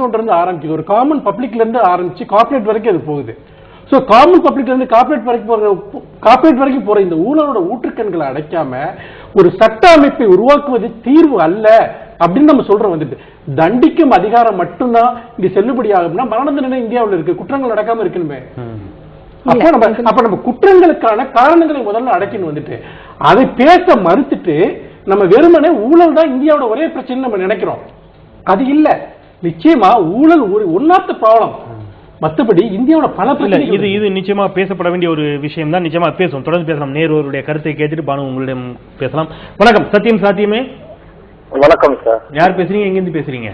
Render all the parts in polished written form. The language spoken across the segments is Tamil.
ஆரம்பிச்சு ஒரு காமன் பப்ளிக்ல இருந்து ஆரம்பிச்சு கார்ப்பரேட் வரைக்கும் அது போகுது. சோ காமன் பப்ளிக்ல இருந்து கார்ப்பரேட் வரைக்கும் போற இந்த ஊழலோட ஊற்றுக்கண்களை அடைக்காம ஒரு சட்ட அமைப்பை உருவாக்குவது தீர்வு அல்ல அப்படின்னு நம்ம சொல்றோம். வந்துட்டு தண்டிக்கும் அதிகாரம் மட்டும்தான் இங்க செல்லுபடி ஆகும்னா மரண தண்டனை இந்தியாவில் இருக்கு, குற்றங்கள் நடக்காம இருக்கணுமே. அப்ப நம்ம குற்றங்களுக்கான காரணங்களை முதல்ல அடைக்கணும். வந்துட்டு அதை பேச மறுத்துட்டு நம்ம வெறுமனே ஊழல் தான் இந்தியாவோட ஒரே பிரச்சனை நம்ம நினைக்கிறோம். அது இல்ல, நிச்சயமா ஊழல் ஒரு ஒன் ஆஃப் தி ப்ராப்ளம். மற்றபடி இந்தியாவோட பல பிரச்சனைகள் இது நிச்சயமா பேசப்பட வேண்டிய ஒரு விஷயம் தான். நிச்சயமா பேசுவோம், தொடர்ந்து பேசலாம். நேருடைய கருத்தை கேட்டுட்டு பானு உங்களிடம் பேசலாம். வணக்கம். சத்தியம் சாத்தியமே. வணக்கம் சார். யார் பேசுறீங்க, எங்க இருந்து பேசுறீங்க?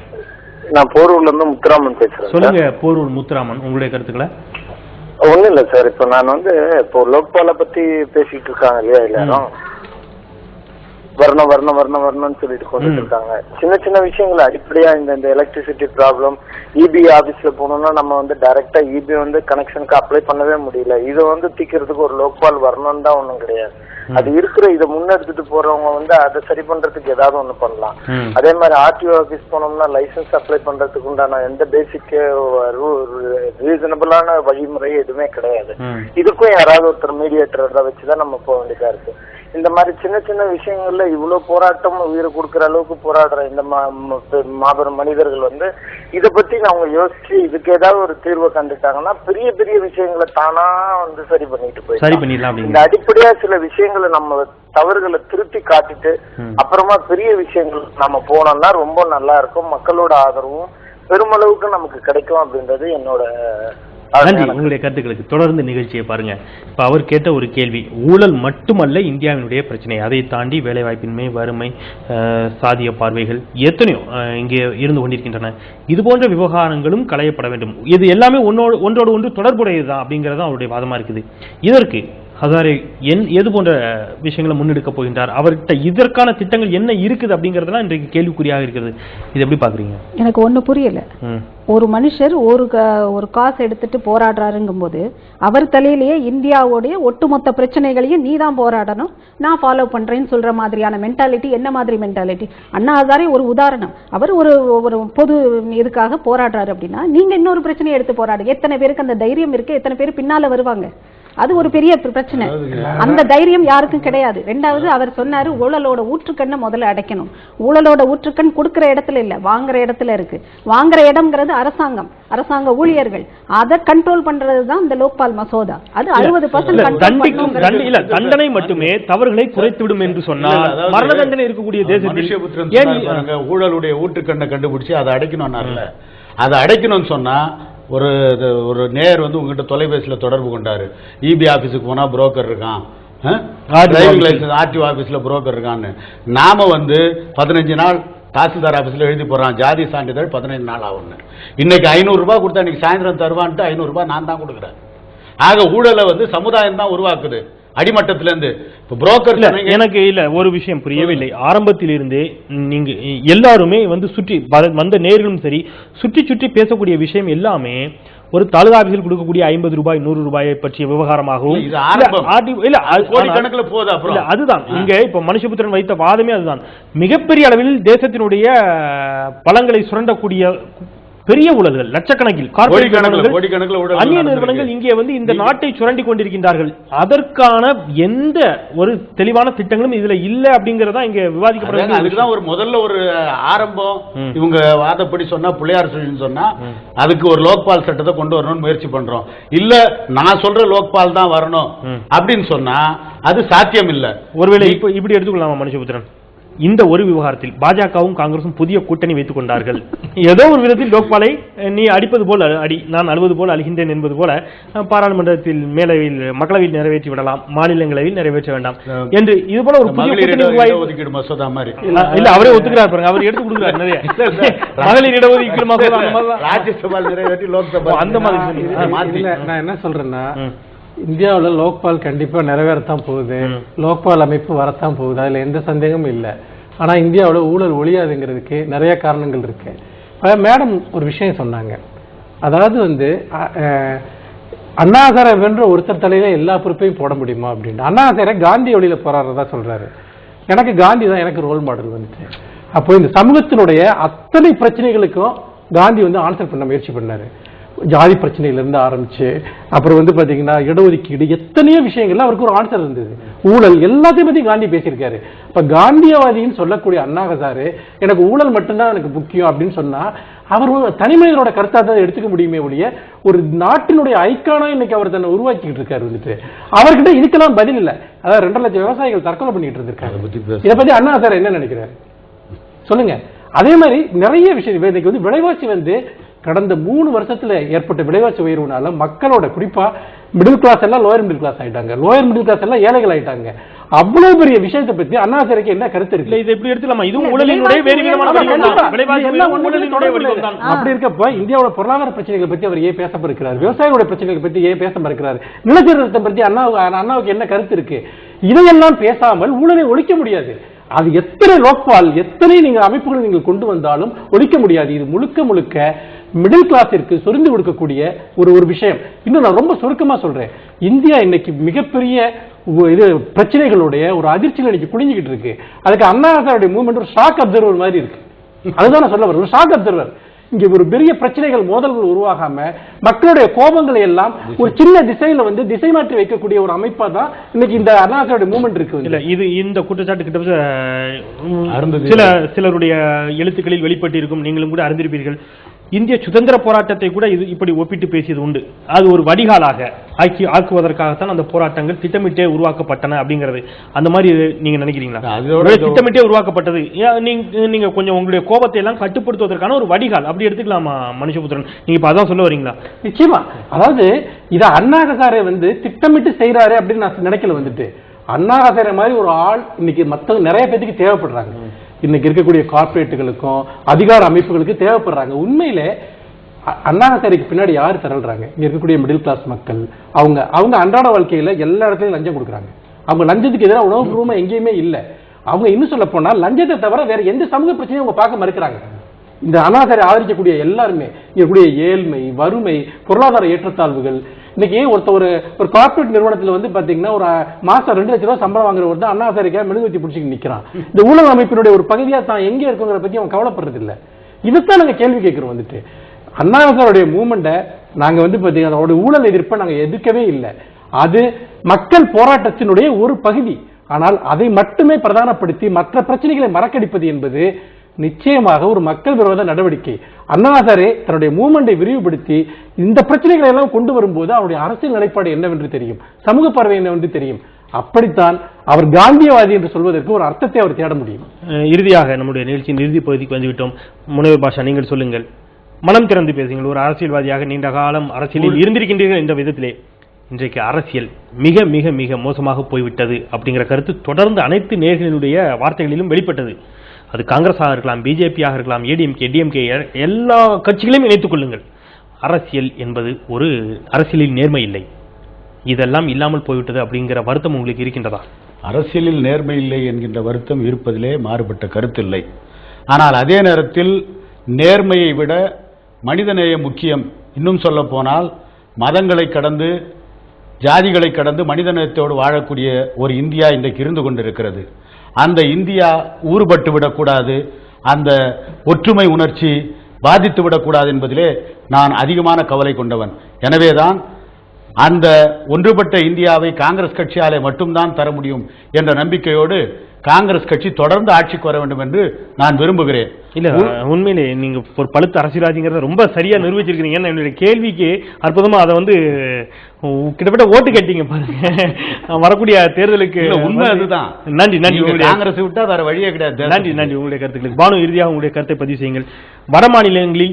நான் போரூர்ல இருந்து முத்துராமன் பேசுறேன். சொல்லுங்க போரூர் முத்துராமன், உங்களுடைய கருத்துக்களை. ஒண்ணும் இல்ல சார், இப்ப நான் இப்போ லோக்பாலை பத்தி பேசிட்டு இருக்காங்க இல்லையா, எல்லாரும் வரணும்னு சொல்லிட்டு கொண்டு இருக்காங்க. சின்ன சின்ன விஷயங்கள் அடிப்படையா இந்த எலக்ட்ரிசிட்டி ப்ராப்ளம், இபி ஆபீஸ்ல போனோம்னா நம்ம டைரக்டா இபி கனெக்ஷனுக்கு அப்ளை பண்ணவே முடியல. இதை தீக்கிறதுக்கு ஒரு லோக்பால் வரணும்னு தான் ஒண்ணும் கிடையாது. அது இருக்கிற இதை முன்னெடுத்துட்டு போறவங்க அதை சரி பண்றதுக்கு ஏதாவது ஒண்ணு பண்ணலாம். அதே மாதிரி ஆர்டிஓ ஆபீஸ் போனோம்னா லைசன்ஸ் அப்ளை பண்றதுக்கு உண்டான எந்த பேசிக் ரீசனபிளான வழிமுறை எதுவுமே கிடையாது. இதுக்கும் யாராவது ஒருத்தர் மீடியேட்டர் வச்சுதான் நம்ம போக வேண்டியதா இருக்கு. இந்த மாதிரி சின்ன சின்ன விஷயங்கள்ல இவ்வளவு போராட்டம் உயிரை கொடுக்கற அளவுக்கு போராடுற இந்த மாபெரும் மனிதர்கள் இதை பத்தி அவங்க யோசிச்சு இதுக்கு ஏதாவது ஒரு தீர்வை கண்டுட்டாங்கன்னா பெரிய பெரிய விஷயங்களை தானா சரி பண்ணிட்டு போயிடலாம். இந்த அடிப்படையா சில விஷயங்களை நம்ம தவறுகளை திருத்தி காட்டிட்டு அப்புறமா பெரிய விஷயங்கள் நம்ம போனோம்னா ரொம்ப நல்லா இருக்கும். மக்களோட ஆதரவும் பெருமளவுக்கு நமக்கு கிடைக்கும் அப்படின்றது என்னோட நன்றி. உங்களுடைய கருத்துக்களுக்கு. தொடர்ந்து நிகழ்ச்சியை பாருங்க. இப்ப அவர் கேட்ட ஒரு கேள்வி, ஊழல் மட்டுமல்ல இந்தியாவினுடைய பிரச்சனை, அதை தாண்டி வேலைவாய்ப்பின்மை, வறுமை, சாதிய பார்வைகள் எத்தனையோ இங்கே இருந்து கொண்டிருக்கின்றன. இது போன்ற விவகாரங்களும் களையப்பட வேண்டும். இது எல்லாமே ஒன்றோடு ஒன்று தொடர்புடையதுதான் அப்படிங்கறது அவருடைய வாதமா இருக்குது. இதற்கு ஹசாரே எது போன்ற விஷயங்களை முன்னெடுக்க போகின்றார், அவர்கிட்ட இதற்கான திட்டங்கள் என்ன இருக்குது அப்படிங்கறதெல்லாம் இன்றைக்கு கேள்விக்குறியாக இருக்கிறது. இது எப்படி பாக்குறீங்க? எனக்கு ஒண்ணு புரியல. ஒரு மனுஷர் ஒரு காசு எடுத்துட்டு போராடுறாருங்கும் போது அவர் தலையிலேயே இந்தியாவுடைய ஒட்டுமொத்த பிரச்சனைகளையும் நீ தான் போராடணும், நான் ஃபாலோ பண்றேன்னு சொல்ற மாதிரியான மென்டாலிட்டி என்ன மாதிரி மென்டாலிட்டி? அண்ணா ஹசாரே ஒரு உதாரணம். அவர் ஒரு பொது இதுக்காக போராடுறாரு அப்படின்னா நீங்க இன்னொரு பிரச்சனையை எடுத்து போராடுங்க. எத்தனை பேருக்கு அந்த தைரியம் இருக்கு? எத்தனை பேர் பின்னால வருவாங்க? அது ஒரு பெரிய பிரச்சனை. அந்த தைரியம் யாருக்கும் கிடையாது. ரெண்டாவது அவர் சொன்னாரு ஊழலோட ஊற்றுக்கண்ணை முதல்ல அடைக்கணும். ஊழலோட ஊற்றுக்கண் கொடுக்கிற இடத்துல இல்ல, வாங்குற இடத்துல இருக்கு. வாங்குற இடம்ங்கிறது அரசாங்க ஊழியர்கள். அதை கண்ட்ரோல் பண்றதுதான் இந்த லோக்பால் மசோதா. அது 60% தண்டனை மட்டுமே தவறுகளை குறைத்துவிடும் என்று சொன்னால் மரண தண்டனை இருக்கக்கூடிய தேசத்தில் ஊழலுடைய ஊற்றுக்கண்ணை கண்டுபிடிச்சு அதை அடைக்கணும். அதை அடைக்கணும்னு சொன்னா ஒரு நேயர் உங்ககிட்ட தொலைபேசியில் தொடர்பு கொண்டாரு. இபி ஆபீஸுக்கு போனா புரோக்கர் இருக்கான், டிரைவிங் லைசன்ஸ் ஆர்டிஓ ஆபீஸ்ல புரோக்கர் இருக்கான்னு. நாம 15 நாள் தாசில்தார் ஆபீஸ்ல எழுதி போறான், ஜாதி சான்றிதழ் 15 நாள் ஆகும். இன்னைக்கு 500 ரூபாய் கொடுத்தா இன்னைக்கு சாயந்தரம் தருவான்ட்டு 500 ரூபாய் நான் தான் கொடுக்குறேன். ஆக ஊழலை சமுதாயம் தான் உருவாக்குது அடிமட்டத்தில இருந்து. புரோக்கர் எனக்கு இல்ல ஒரு விஷயம் புரியவில்லை. ஆரம்பத்தில் இருந்தே நீங்க எல்லாருமே சுற்றி வந்த நேர்களும் சரி சுற்றி பேசக்கூடிய விஷயம் எல்லாமே ஒரு தாலுகா ஆபீஸில் கொடுக்கக்கூடிய 50 ரூபாய் 100 ரூபாயை பற்றிய விவகாரமாகவும் அதுதான். இங்க இப்ப மனுஷபுத்திரன் வைத்த வாதமே அதுதான். மிகப்பெரிய அளவில் தேசத்தினுடைய பலங்களை சுரண்டக்கூடிய பெரிய ஊழல்கள், லட்சக்கணக்கில் அந்நிய நிறுவனங்கள் இங்கே இந்த நாட்டை சுரண்டி கொண்டிருக்கின்றார்கள். அதற்கான எந்த ஒரு தெளிவான திட்டங்களும் இதுல இல்ல அப்படிங்கறதா இங்க விவாதிக்கப்படுறது. அதுக்குதான் ஒரு முதல்ல ஒரு ஆரம்பம். இவங்க வாதப்படி சொன்னா பிள்ளையார் சொன்னா அதுக்கு ஒரு லோக்பால் சட்டத்தை கொண்டு வரணும்னு முயற்சி பண்றோம். இல்ல நான் சொல்ற லோக்பால் தான் வரணும் அப்படின்னு சொன்னா அது சாத்தியம் இல்ல. ஒருவேளை இப்படி எடுத்துக்கொள்ளலாமா மனுஷபுத்திரன்? இந்த ஒரு விவகாரத்தில் பாஜகவும் காங்கிரசும் புதிய கூட்டணி வைத்துக் கொண்டார்கள். ஏதோ ஒரு விதத்தில் லோக்பாலை நீ அடிப்பது போல் அடி, நான் அழுவது போல் அழுகின்றேன் என்பது போல பாராளுமன்றத்தில் மக்களவையில் நிறைவேற்றி விடலாம், மாநிலங்களவையில் நிறைவேற்ற வேண்டாம் என்று இது போல ஒரு புதிய கூட்டணி மசோதா மாதிரி இல்ல அவரே ஒத்துக்கிறார் பாருங்க. அவர் எடுத்து கொடுக்கிறார் நிறைய மகளிர் இடஒதுக்கீடு மசோதா ராஜ்யசபால் நிறைவேற்றி லோக்சபா அந்த மாதிரி. நான் என்ன சொல்றேன்னா இந்தியாவில் லோக்பால் கண்டிப்பா நிறைவேறத்தான் போகுது, லோக்பால் அமைப்பு வரத்தான் போகுது, அதுல எந்த சந்தேகமும் இல்லை. ஆனா இந்தியாவில் ஊழல் ஒழியாதுங்கிறதுக்கு நிறைய காரணங்கள் இருக்கு. மேடம் ஒரு விஷயம் சொன்னாங்க, அதாவது அண்ணா ஹசாரே வென்ற ஒருத்தர் தலையில எல்லா பொறுப்பையும் போட முடியுமா அப்படின்னு. அண்ணா ஹசாரே காந்தி வழியில போறாருதான் சொல்றாரு. எனக்கு காந்தி தான் எனக்கு ரோல் மாடல். அப்போ இந்த சமூகத்தினுடைய அத்தனை பிரச்சனைகளுக்கும் காந்தி வந்து ஆன்சர் பண்ண முயற்சி பண்ணாரு. ஜாதி பிரச்சனையில இருந்து ஆரம்பிச்சு அப்புறம் வந்து பாத்தீங்கன்னா இடஒதுக்கீடு, எத்தனையோ விஷயங்கள்ல அவருக்கு ஒரு ஆன்சர் இருந்தது. ஊழல் எல்லாத்தையும் பத்தி காந்தி பேசியிருக்காரு. இப்ப காந்தியவாதின்னு சொல்லக்கூடிய அண்ணா ஹசாரே எனக்கு ஊழல் மட்டும்தான் எனக்கு முக்கியம் அப்படின்னு சொன்னா அவர் தனி மனிதனோட கருத்தா தான் எடுத்துக்க முடியுமே ஒழிய ஒரு நாட்டினுடைய ஐக்கானா இன்னைக்கு அவர் தன்னை உருவாக்கிட்டு இருக்காரு. வந்துட்டு அவர்கிட்ட இதுக்கெல்லாம் பதில் இல்லை. அதாவது 2 லட்சம் விவசாயிகள் தற்கொலை பண்ணிட்டு இருந்திருக்காங்க. இதை பத்தி அண்ணா ஹசாரே என்ன நினைக்கிறாரு சொல்லுங்க. அதே மாதிரி நிறைய விஷயம் இன்னைக்கு வந்து விலைவாசி வந்து கடந்த 3 வருஷத்துல ஏற்பட்ட விலைவாசி உயர்வுனால மக்களோட குறிப்பா மிடில் கிளாஸ் எல்லாம் லோயர் மிடில் கிளாஸ் ஆயிட்டாங்க, லோயர் மிடில் கிளாஸ் எல்லாம் ஏழைகள் ஆயிட்டாங்க. அவ்வளவு பெரிய விஷயத்தை பத்தி அண்ணா ஹசாரேக்கு என்ன கருத்து இருக்கு? இதை எப்படி எடுத்துலாமா? இதுவும் ஊழலினுடைய வேறு விதமான வடிவம் தான். விலைவாசி ஊழலினுடைய வடிவம் தான். அப்படி இருக்கப்ப இந்தியாவோட பொருளாதார பிரச்சனைகளை பத்தி அவர் ஏன் பேச மறுக்கிறார்? விவசாயிகளோட பிரச்சனைகளை பத்தி ஏன் பேச மறுக்கிறார்? நிலச்சீர்திருத்தத்தை பத்தி அண்ணாவுக்கு என்ன கருத்து இருக்கு? இதையெல்லாம் பேசாமல் ஊழலை ஒழிக்க முடியாது. அது எத்தனை லோக்பால் எத்தனை நீங்க அமைப்புகள் நீங்கள் கொண்டு வந்தாலும் ஒழிக்க முடியாது. இது முழுக்க முழுக்க மிடில் கிளாஸிற்கு சொரிந்து கொடுக்கக்கூடிய ஒரு விஷயம். இன்னும் நான் ரொம்ப சுருக்கமா சொல்றேன். இந்தியா இன்னைக்கு மிகப்பெரிய இது பிரச்சனைகளுடைய ஒரு அதிர்ச்சியில் இன்னைக்கு குடிஞ்சிக்கிட்டு இருக்கு. அதுக்கு அண்ணா ஹசாரேவுடைய மூவ்மெண்ட் ஒரு ஷாக் அப்சர்வர் மாதிரி இருக்கு. அதுதான் நான் சொல்ல வரேன், ஒரு ஷாக் அப்சர்வர். இங்க ஒரு பெரிய பிரச்சனைகள் மோதல்கள் உருவாகாம மக்களுடைய கோபங்களை எல்லாம் ஒரு சின்ன திசையில வந்து திசை மாற்றி வைக்கக்கூடிய ஒரு அமைப்பா தான் இன்னைக்கு இந்த அண்ணா ஹசாரேவுடைய மூவ்மெண்ட் இருக்கு. இல்ல இது இந்த குற்றச்சாட்டு கிட்ட சிலருடைய எழுத்துக்களில் வெளிப்பட்டு இருக்கும், நீங்களும் கூட அறிந்திருப்பீர்கள். இந்திய சுதந்திர போராட்டத்தை கூட இது இப்படி ஒப்பிட்டு பேசியது உண்டு. அது ஒரு வடிகாலாக ஆக்குவதற்காகத்தான் அந்த போராட்டங்கள் திட்டமிட்டே உருவாக்கப்பட்டன அப்படிங்கிறது. அந்த மாதிரி நீங்க நினைக்கிறீங்களா? திட்டமிட்டே உருவாக்கப்பட்டது, நீங்க கொஞ்சம் உங்களுடைய கோபத்தை எல்லாம் கட்டுப்படுத்துவதற்கான ஒரு வடிகால் அப்படி எடுத்துக்கலாமா மனுஷபுத்திரன்? நீங்க இப்ப அதான் சொல்ல வரீங்களா? நிச்சயமா. அதாவது இத அண்ணா ஹசாரே வந்து திட்டமிட்டு செய்யறாரு அப்படின்னு நான் நினைக்கல. வந்துட்டு அண்ணா ஹசாரே மாதிரி ஒரு ஆள் இன்னைக்கு மத்த நிறைய பேருக்கு தேவைப்படுறாங்க. இன்னைக்கு இருக்கக்கூடிய கார்பரேட்டுகளுக்கும் அதிகார அமைப்புகளுக்கு தேவைப்படுறாங்க. உண்மையிலே அண்ணா ஹசாரேக்கு பின்னாடி யார் திரள்றாங்க? இங்க இருக்கக்கூடிய மிடில் கிளாஸ் மக்கள். அவங்க அன்றாட வாழ்க்கையில எல்லா இடத்துலயும் லஞ்சம் கொடுக்குறாங்க. அவங்க லஞ்சத்துக்கு எதிராக உணவுபூர்வமா எங்கேயுமே இல்லை. அவங்க இன்னும் சொல்ல போனா லஞ்சத்தை தவிர வேற எந்த சமூக பிரச்சனையும் அவங்க பார்க்க மறுக்கிறாங்க. இந்த அண்ணா ஹசாரே ஆதரிக்கக்கூடிய எல்லாருமே இருக்கக்கூடிய ஏழ்மை, வறுமை, பொருளாதார ஏற்றத்தாழ்வுகள். இன்னைக்கு ஒரு கார்பரேட் நிறுவனத்தில் வந்து பாத்தீங்கன்னா ஒரு மாசம் 2 லட்சம் ரூபாய் சம்பளம் வாங்குறவர் தான் அண்ணா ஹசாரேக்கு மெழுகுவத்தி பிடிச்சிட்டு நிக்கிறான். இந்த ஊழல் அமைப்பினுடைய ஒரு பகுதியா தான் எங்க இருக்குங்கிற பத்தி அவன் கவலைப்படுறது இல்லை. இதைத்தான் நாங்க கேள்வி கேட்கிறோம். வந்துட்டு அண்ணா ஹசாரேவுடைய மூவ்மெண்ட்டை நாங்க வந்து பாத்தீங்கன்னா அவருடைய ஊழல் எதிர்ப்பை நாங்க எதிர்க்கவே இல்லை. அது மக்கள் போராட்டத்தினுடைய ஒரு பகுதி. ஆனால் அதை மட்டுமே பிரதானப்படுத்தி மற்ற பிரச்சனைகளை மறக்கடிப்பது என்பது நிச்சயமாக ஒரு மக்கள் விரோத நடவடிக்கை. அண்ணா ஹசாரே தன்னுடைய மூவ்மெண்டை விரிவுபடுத்தி இந்த பிரச்சனைகளை எல்லாம் கொண்டு வரும்போது அவருடைய அரசியல் நிலைப்பாடு என்னவென்று தெரியும், சமூக பார்வை என்னவென்று தெரியும். அப்படித்தான் அவர் காந்தியவாதி என்று சொல்வதற்கு ஒரு அர்த்தத்தை அவர் தேட முடியும். இறுதியாக நம்முடைய நிகழ்ச்சியின் இறுதி பகுதிக்கு வந்துவிட்டோம். முனைவர் பாஷா, நீங்கள் சொல்லுங்கள், மனம் திறந்து பேசுங்கள். ஒரு அரசியல்வாதியாக நீண்ட காலம் அரசியலில் இருந்திருக்கின்றீர்கள் என்ற விதத்திலே இன்றைக்கு அரசியல் மிக மிக மிக மோசமாக போய்விட்டது அப்படிங்கிற கருத்து தொடர்ந்து அனைத்து நேயர்களினுடைய வார்த்தைகளிலும் வெளிப்பட்டது. அது காங்கிரஸாக இருக்கலாம், பிஜேபியாக இருக்கலாம், ஏடிஎம்கே, டிஎம்கே, எல்லா கட்சிகளையும் இணைத்துக் கொள்ளுங்கள். அரசியல் என்பது ஒரு அரசியலில் நேர்மை இல்லை, இதெல்லாம் இல்லாமல் போய்விட்டது அப்படிங்கிற வருத்தம் உங்களுக்கு இருக்கின்றதா? அரசியலில் நேர்மை இல்லை என்கின்ற வருத்தம் இருப்பதிலே மாறுபட்ட கருத்தில்லை. ஆனால் அதே நேரத்தில் நேர்மையை விட மனிதநேயம் முக்கியம். இன்னும் சொல்ல போனால் மதங்களை கடந்து, ஜாதிகளை கடந்து மனிதநேயத்தோடு வாழக்கூடிய ஒரு இந்தியா இன்றைக்கு இருந்து கொண்டிருக்கிறது. அந்த இந்தியா ஊறுபட்டு விடக்கூடாது, அந்த ஒற்றுமை உணர்ச்சி பாதித்து விடக்கூடாது என்பதிலே நான் அதிகமான கவலை கொண்டவன். எனவேதான் அந்த ஒன்றுபட்ட இந்தியாவை காங்கிரஸ் கட்சியாலே மட்டும்தான் தர முடியும் என்ற நம்பிக்கையோடு காங்கிரஸ் கட்சி தொடர்ந்து ஆட்சிக்கு வர வேண்டும் என்று நான் விரும்புகிறேன். இல்ல, உண்மையிலே நீங்க ஒரு பழுத்த அரசியல்வாதிங்கிறத ரொம்ப சரியா நிரூபிச்சிருக்கீங்க. என்னுடைய கேள்விக்கு அற்புதமா அதை வந்து கிட்டத்தட்ட ஓட்டு கட்டிங்க பாருங்க வரக்கூடிய தேர்தலுக்கு. உண்மை அதுதான். நன்றி நன்றி. காங்கிரஸ் விட்டா வேற வழியே கிடையாது. நன்றி நன்றி உங்களுடைய கருத்துக்களுக்கு. பானு, இறுதியாக உங்களுடைய கருத்தை பதிவு செய்யுங்கள். வட மாநிலங்களில்